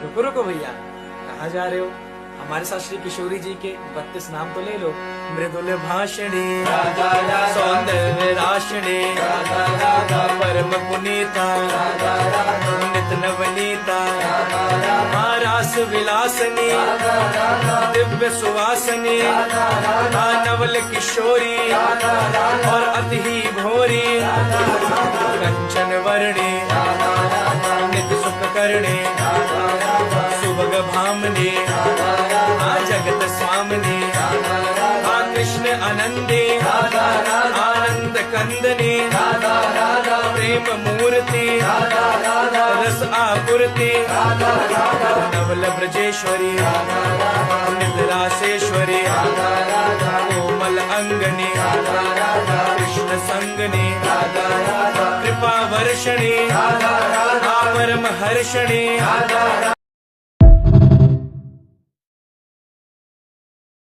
रुको रुको भैया, कहाँ जा रहे हो? हमारे साथ श्री किशोरी जी के 32 नाम तो ले लो। मृदुल भाषणी, सौंदर्य राशिणी, परम पुनीता, नित नवनीता, रास विलासनी, दिव्य सुवासनी, नवल किशोरी और अति ही भोरी, कंचन वर्णी, नित सुख करणी, सुभग भामनी, जगत स्वामिनी, कृष्ण आनंदी, आनंद कंदनी, प्रेम मूर्ति, रस आपूर्ति, नवल ब्रजेश्वरी, निद्रासेश्वरी, कोमल अंगनी, कृष्ण संगनी, कृपा वर्षणी, परम हर्षणी।